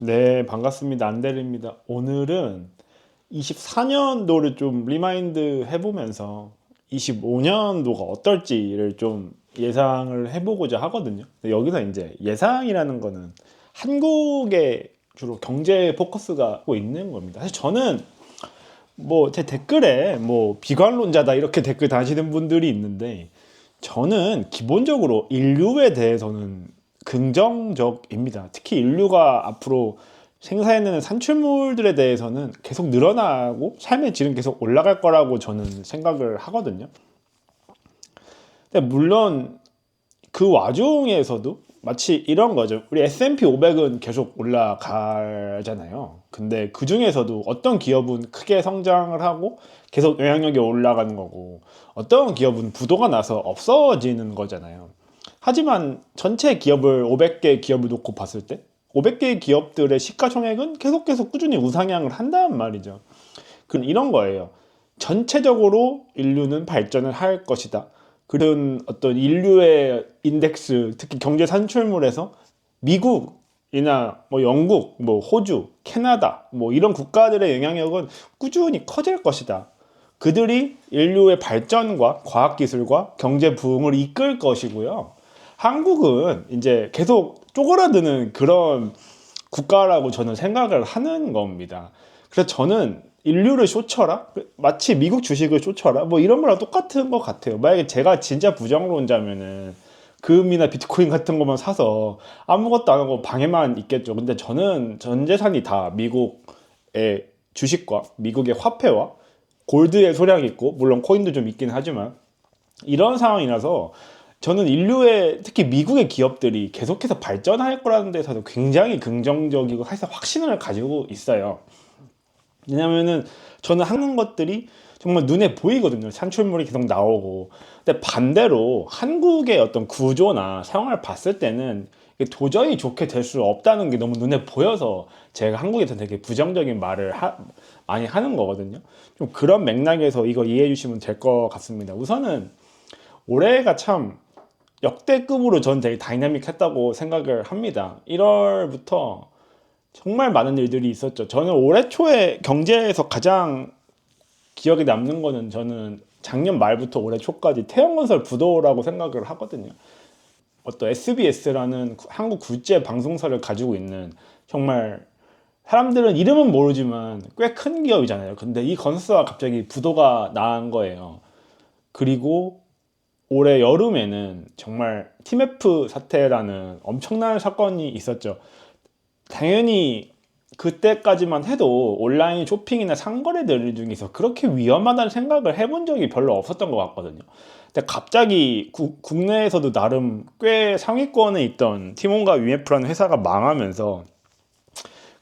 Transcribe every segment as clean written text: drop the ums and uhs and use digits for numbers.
네, 반갑습니다. 안대리입니다. 오늘은 24년도를 좀 리마인드 해보면서 25년도가 어떨지를 좀 예상을 해보고자 하거든요. 근데 여기서 이제 예상이라는 거는 한국에 주로 경제 포커스가 하고 있는 겁니다. 사실 저는 뭐 제 댓글에 뭐 비관론자다 이렇게 댓글 다시는 분들이 있는데, 저는 기본적으로 인류에 대해서는 긍정적입니다. 특히 인류가 앞으로 생산해내는 산출물들에 대해서는 계속 늘어나고 삶의 질은 계속 올라갈 거라고 저는 생각을 하거든요. 근데 물론 그 와중에서도 마치 이런 거죠. 우리 S&P 500은 계속 올라가잖아요. 근데 그 중에서도 어떤 기업은 크게 성장을 하고 계속 영향력이 올라가는 거고, 어떤 기업은 부도가 나서 없어지는 거잖아요. 하지만 전체 기업을 500개 기업을 놓고 봤을 때 500개 기업들의 시가총액은 계속 꾸준히 우상향을 한단 말이죠. 그럼 이런 거예요. 전체적으로 인류는 발전을 할 것이다. 그런 어떤 인류의 인덱스, 특히 경제 산출물에서 미국이나 뭐 영국, 뭐 호주, 캐나다, 뭐 이런 국가들의 영향력은 꾸준히 커질 것이다. 그들이 인류의 발전과 과학기술과 경제 부흥을 이끌 것이고요. 한국은 이제 계속 쪼그라드는 그런 국가라고 저는 생각을 하는 겁니다. 그래서 저는 인류를 쫓아라? 마치 미국 주식을 쫓아라? 뭐 이런 거랑 똑같은 것 같아요. 만약에 제가 진짜 부정론자면은 금이나 비트코인 같은 것만 사서 아무것도 안 하고 방에만 있겠죠. 근데 저는 전 재산이 다 미국의 주식과 미국의 화폐와 골드의 소량이 있고, 물론 코인도 좀 있긴 하지만, 이런 상황이라서 저는 인류의 특히 미국의 기업들이 계속해서 발전할 거라는 데서도 굉장히 긍정적이고 사실 확신을 가지고 있어요. 왜냐면은 저는 하는 것들이 정말 눈에 보이거든요. 산출물이 계속 나오고. 근데 반대로 한국의 어떤 구조나 상황을 봤을 때는 이게 도저히 좋게 될 수 없다는 게 너무 눈에 보여서 제가 한국에 대해서 되게 부정적인 말을 많이 하는 거거든요. 좀 그런 맥락에서 이거 이해해 주시면 될 것 같습니다. 우선은 올해가 참 역대급으로 전 되게 다이나믹했다고 생각을 합니다. 1월부터 정말 많은 일들이 있었죠. 저는 올해 초에 경제에서 가장 기억에 남는 거는, 저는 작년 말부터 올해 초까지 태영건설 부도라고 생각을 하거든요. 어떤 SBS라는 한국 국제 방송사를 가지고 있는, 정말 사람들은 이름은 모르지만 꽤 큰 기업이잖아요. 근데 이 건설사가 갑자기 부도가 난 거예요. 그리고 올해 여름에는 정말 TMF 사태라는 엄청난 사건이 있었죠. 당연히 그때까지만 해도 온라인 쇼핑이나 상거래들 중에서 그렇게 위험하다는 생각을 해본 적이 별로 없었던 것 같거든요. 근데 갑자기 국내에서도 나름 꽤 상위권에 있던 티몬과 UMF라는 회사가 망하면서,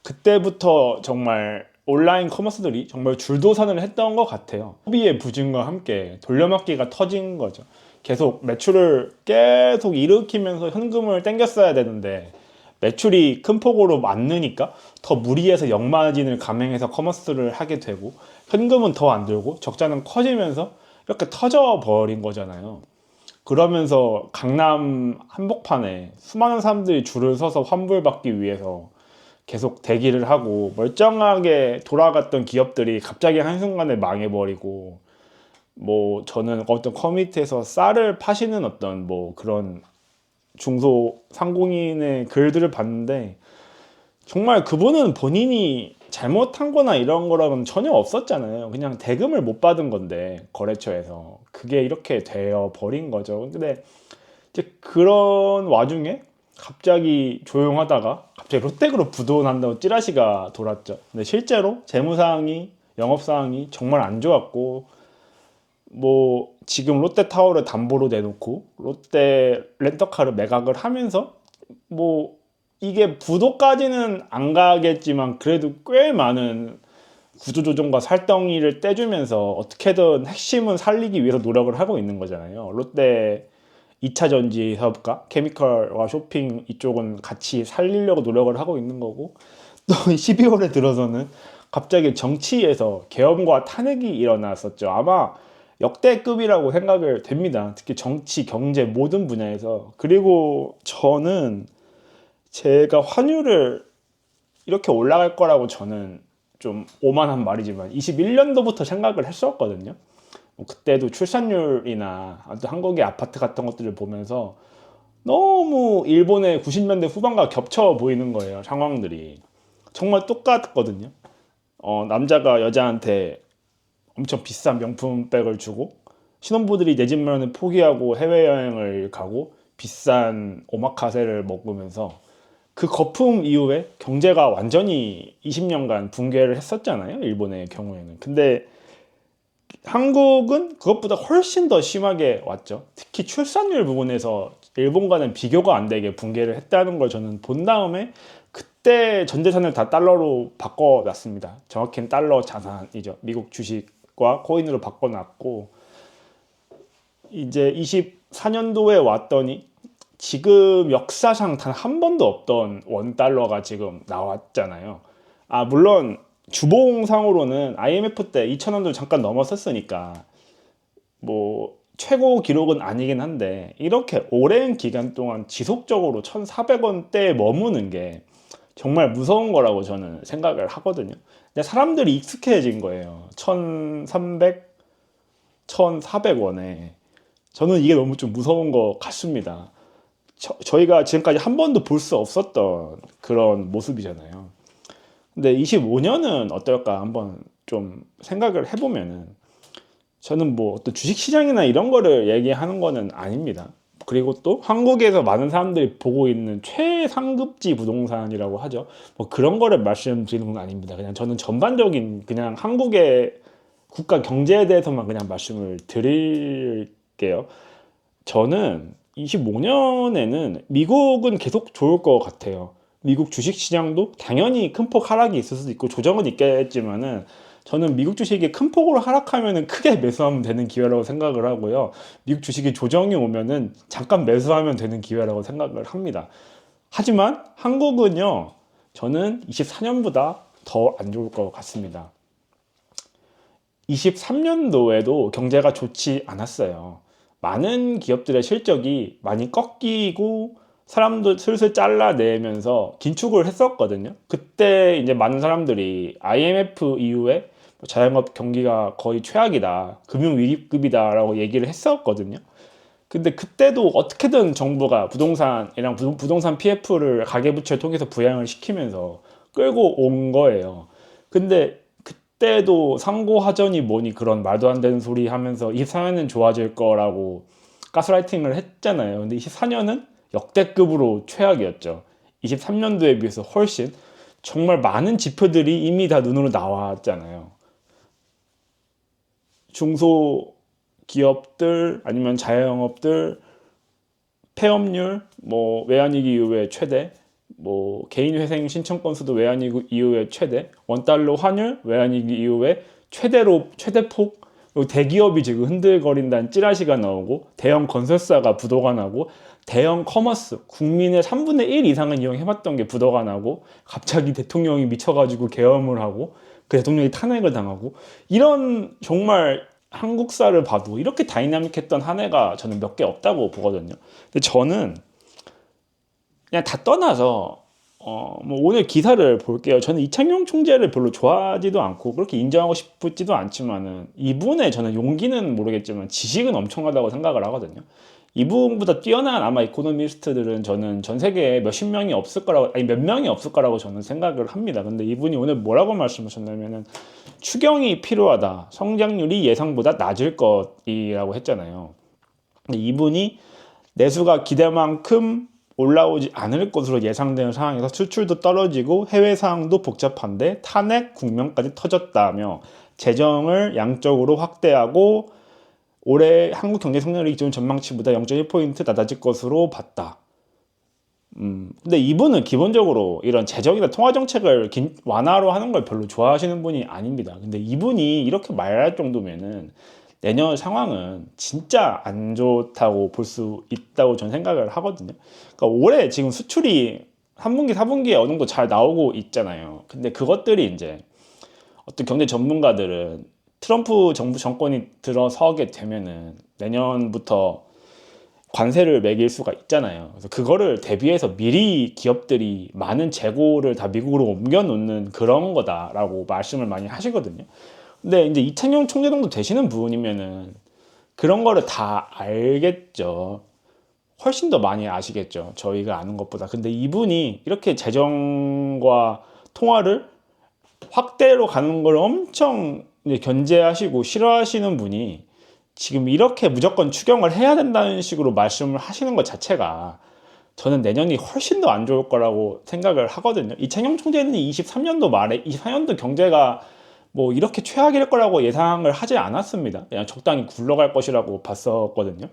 그때부터 정말 온라인 커머스들이 정말 줄도산을 했던 것 같아요. 소비의 부진과 함께 돌려막기가 터진 거죠. 계속 매출을 계속 일으키면서 현금을 땡겼어야 되는데, 매출이 큰 폭으로 안 느니까 더 무리해서 역마진을 감행해서 커머스를 하게 되고, 현금은 더 안 들고 적자는 커지면서 이렇게 터져 버린 거잖아요. 그러면서 강남 한복판에 수많은 사람들이 줄을 서서 환불받기 위해서 계속 대기를 하고, 멀쩡하게 돌아갔던 기업들이 갑자기 한순간에 망해버리고, 뭐 저는 어떤 커뮤니티에서 쌀을 파시는 어떤 뭐 그런 중소상공인의 글들을 봤는데, 정말 그분은 본인이 잘못한 거나 이런 거랑은 전혀 없었잖아요. 그냥 대금을 못 받은 건데 거래처에서 그게 이렇게 되어 버린 거죠. 근데 이제 그런 와중에 갑자기 조용하다가 갑자기 롯데그룹 부도 난다고 찌라시가 돌았죠. 근데 실제로 재무상황이, 영업상황이 정말 안 좋았고, 뭐 지금 롯데타워를 담보로 내놓고 롯데 렌터카를 매각을 하면서, 뭐 이게 부도까지는 안 가겠지만 그래도 꽤 많은 구조조정과 살덩이를 떼주면서 어떻게든 핵심은 살리기 위해서 노력을 하고 있는 거잖아요. 롯데 2차 전지 사업과 케미컬과 쇼핑 이쪽은 같이 살리려고 노력을 하고 있는 거고, 또 12월에 들어서는 갑자기 정치에서 계엄과 탄핵이 일어났었죠. 아마 역대급이라고 생각을 됩니다. 특히 정치, 경제 모든 분야에서. 그리고 저는 제가 환율을 이렇게 올라갈 거라고 저는 좀 오만한 말이지만 21년도부터 생각을 했었거든요. 뭐 그때도 출산율이나 한국의 아파트 같은 것들을 보면서 너무 일본의 90년대 후반과 겹쳐 보이는 거예요. 상황들이 정말 똑같거든요. 남자가 여자한테 엄청 비싼 명품백을 주고 신혼부들이 내 집 마련을 포기하고 해외여행을 가고 비싼 오마카세를 먹으면서 그 거품 이후에 경제가 완전히 20년간 붕괴를 했었잖아요. 일본의 경우에는. 근데 한국은 그것보다 훨씬 더 심하게 왔죠. 특히 출산율 부분에서 일본과는 비교가 안 되게 붕괴를 했다는 걸 저는 본 다음에 그때 전 재산을 다 달러로 바꿔놨습니다. 정확히는 달러 자산이죠. 미국 주식과 코인으로 바꿔놨고 이제 24년도에 왔더니 지금 역사상 단 한 번도 없던 원달러가 지금 나왔잖아요. 물론 주봉상으로는 IMF 때 2,000원도 잠깐 넘었었으니까 뭐 최고 기록은 아니긴 한데 이렇게 오랜 기간 동안 지속적으로 1,400원대에 머무는 게 정말 무서운 거라고 저는 생각을 하거든요. 근데 사람들이 익숙해진 거예요. 1,300, 1,400원에. 저는 이게 너무 좀 무서운 것 같습니다. 저희가 지금까지 한 번도 볼 수 없었던 그런 모습이잖아요. 근데 25년은 어떨까 한번 좀 생각을 해보면은 저는 뭐 어떤 주식시장이나 이런 거를 얘기하는 거는 아닙니다. 그리고 또 한국에서 많은 사람들이 보고 있는 최상급지 부동산이라고 하죠. 뭐 그런 거를 말씀드리는 건 아닙니다. 그냥 저는 전반적인 그냥 한국의 국가 경제에 대해서만 그냥 말씀을 드릴게요. 저는 25년에는 미국은 계속 좋을 것 같아요. 미국 주식시장도 당연히 큰 폭 하락이 있을 수도 있고 조정은 있겠지만은 저는 미국 주식이 큰 폭으로 하락하면은 크게 매수하면 되는 기회라고 생각을 하고요. 미국 주식이 조정이 오면은 잠깐 매수하면 되는 기회라고 생각을 합니다. 하지만 한국은요, 저는 24년보다 더 안 좋을 것 같습니다. 23년도에도 경제가 좋지 않았어요. 많은 기업들의 실적이 많이 꺾이고 사람도 슬슬 잘라내면서 긴축을 했었거든요. 그때 이제 많은 사람들이 IMF 이후에 자영업 경기가 거의 최악이다, 금융 위기급이다라고 얘기를 했었거든요. 근데 그때도 어떻게든 정부가 부동산이랑 부동산 PF를 가계부채를 통해서 부양을 시키면서 끌고 온 거예요. 근데 그때도 상고하전이 뭐니 그런 말도 안 되는 소리 하면서 24년은 좋아질 거라고 가스라이팅을 했잖아요. 근데 24년은 역대급으로 최악이었죠. 23년도에 비해서 훨씬 정말 많은 지표들이 이미 다 눈으로 나왔잖아요. 중소기업들 아니면 자영업들 폐업률, 뭐 외환위기 이후에 최대, 뭐 개인회생 신청 건수도 외환위기 이후에 최대, 원달러 환율 외환위기 이후에 최대폭, 그리고 대기업이 지금 흔들거린다는 찌라시가 나오고 대형 건설사가 부도가 나고 대형 커머스 국민의 3분의 1 이상은 이용해봤던 게 부도가 나고 갑자기 대통령이 미쳐가지고 계엄을 하고 그 대통령이 탄핵을 당하고 이런 정말 한국사를 봐도 이렇게 다이나믹했던 한 해가 저는 몇 개 없다고 보거든요. 근데 저는 그냥 다 떠나서 뭐 오늘 기사를 볼게요. 저는 이창용 총재를 별로 좋아하지도 않고 그렇게 인정하고 싶지도 않지만은 이분의 저는 용기는 모르겠지만 지식은 엄청나다고 생각을 하거든요. 이분보다 뛰어난 아마 이코노미스트들은 저는 전 세계에 몇십 명이 없을 거라고, 아니 몇 명이 없을 거라고 저는 생각을 합니다. 근데 이분이 오늘 뭐라고 말씀하셨냐면은 추경이 필요하다, 성장률이 예상보다 낮을 것이라고 했잖아요. 근데 이분이 내수가 기대만큼 올라오지 않을 것으로 예상되는 상황에서 수출도 떨어지고 해외 상황도 복잡한데 탄핵 국면까지 터졌다며 재정을 양적으로 확대하고 올해 한국 경제 성장률이 기존 전망치보다 0.1포인트 낮아질 것으로 봤다. 근데 이분은 기본적으로 이런 재정이나 통화 정책을 완화로 하는 걸 별로 좋아하시는 분이 아닙니다. 근데 이분이 이렇게 말할 정도면은 내년 상황은 진짜 안 좋다고 볼 수 있다고 저는 생각을 하거든요. 그러니까 올해 지금 수출이 3분기, 4분기에 어느 정도 잘 나오고 있잖아요. 근데 그것들이 이제 어떤 경제 전문가들은 트럼프 정권이 들어서게 되면은 내년부터 관세를 매길 수가 있잖아요. 그래서 그거를 대비해서 미리 기업들이 많은 재고를 다 미국으로 옮겨 놓는 그런 거다라고 말씀을 많이 하시거든요. 근데 이제 이창용 총재 정도 되시는 분이면은 그런 거를 다 알겠죠. 훨씬 더 많이 아시겠죠. 저희가 아는 것보다. 근데 이분이 이렇게 재정과 통화를 확대로 가는 걸 엄청 이제 견제하시고 싫어하시는 분이 지금 이렇게 무조건 추경을 해야 된다는 식으로 말씀을 하시는 것 자체가 저는 내년이 훨씬 더 안 좋을 거라고 생각을 하거든요. 이창용 총재는 23년도 말에 24년도 경제가 뭐 이렇게 최악일 거라고 예상을 하지 않았습니다. 그냥 적당히 굴러갈 것이라고 봤었거든요.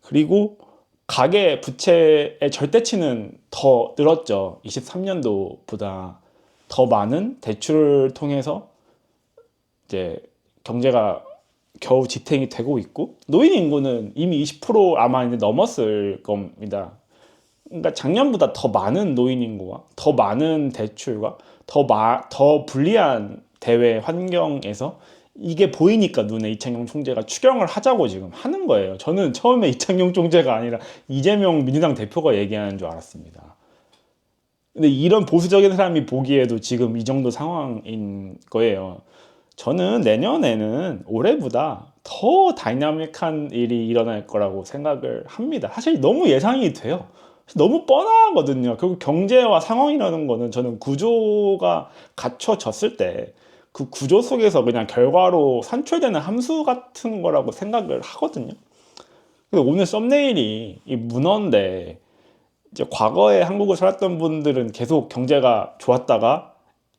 그리고 가계 부채의 절대치는 더 늘었죠. 23년도보다 더 많은 대출을 통해서 이제 경제가 겨우 지탱이 되고 있고 노인 인구는 이미 20% 아마 이제 넘었을 겁니다. 그러니까 작년보다 더 많은 노인 인구와 더 많은 대출과 더 불리한 대외 환경에서 이게 보이니까 눈에 이창용 총재가 추경을 하자고 지금 하는 거예요. 저는 처음에 이창용 총재가 아니라 이재명 민주당 대표가 얘기하는 줄 알았습니다. 근데 이런 보수적인 사람이 보기에도 지금 이 정도 상황인 거예요. 저는 내년에는 올해보다 더 다이나믹한 일이 일어날 거라고 생각을 합니다. 사실 너무 예상이 돼요. 너무 뻔하거든요. 결국 경제와 상황이라는 거는 저는 구조가 갖춰졌을 때 그 구조 속에서 그냥 결과로 산출되는 함수 같은 거라고 생각을 하거든요. 근데 오늘 썸네일이 이 문어인데 이제 과거에 한국을 살았던 분들은 계속 경제가 좋았다가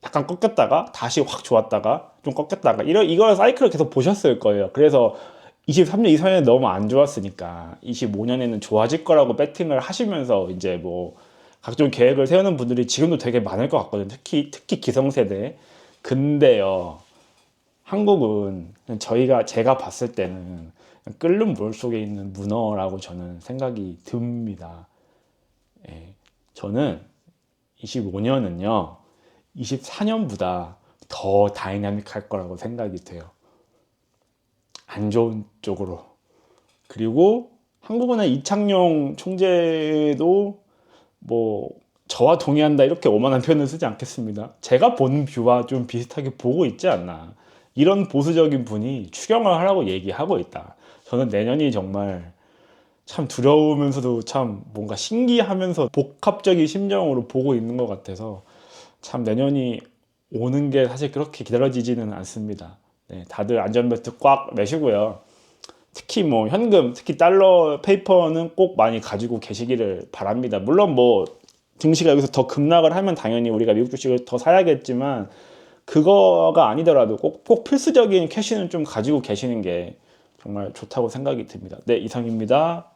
약간 꺾였다가 다시 확 좋았다가 좀 꺾였다가 이걸 사이클을 계속 보셨을 거예요. 그래서 23년, 24년에 너무 안 좋았으니까 25년에는 좋아질 거라고 배팅을 하시면서 이제 뭐 각종 계획을 세우는 분들이 지금도 되게 많을 것 같거든요. 특히 기성세대. 근데요, 한국은 제가 봤을 때는 끓는 물 속에 있는 문어라고 저는 생각이 듭니다. 예, 저는 25년은요, 24년보다 더 다이나믹할 거라고 생각이 돼요. 안 좋은 쪽으로. 그리고 한국은행 이창용 총재도 뭐 저와 동의한다 이렇게 오만한 표현을 쓰지 않겠습니다. 제가 본 뷰와 좀 비슷하게 보고 있지 않나. 이런 보수적인 분이 추경을 하라고 얘기하고 있다. 저는 내년이 정말 참 두려우면서도 참 뭔가 신기하면서 복합적인 심정으로 보고 있는 것 같아서 참 내년이 오는 게 사실 그렇게 기다려지지는 않습니다. 네, 다들 안전벨트 꽉 매시고요. 특히 뭐 현금, 특히 달러 페이퍼는 꼭 많이 가지고 계시기를 바랍니다. 물론 뭐 증시가 여기서 더 급락을 하면 당연히 우리가 미국 주식을 더 사야겠지만 그거가 아니더라도 꼭 필수적인 캐시는 좀 가지고 계시는 게 정말 좋다고 생각이 듭니다. 네, 이상입니다.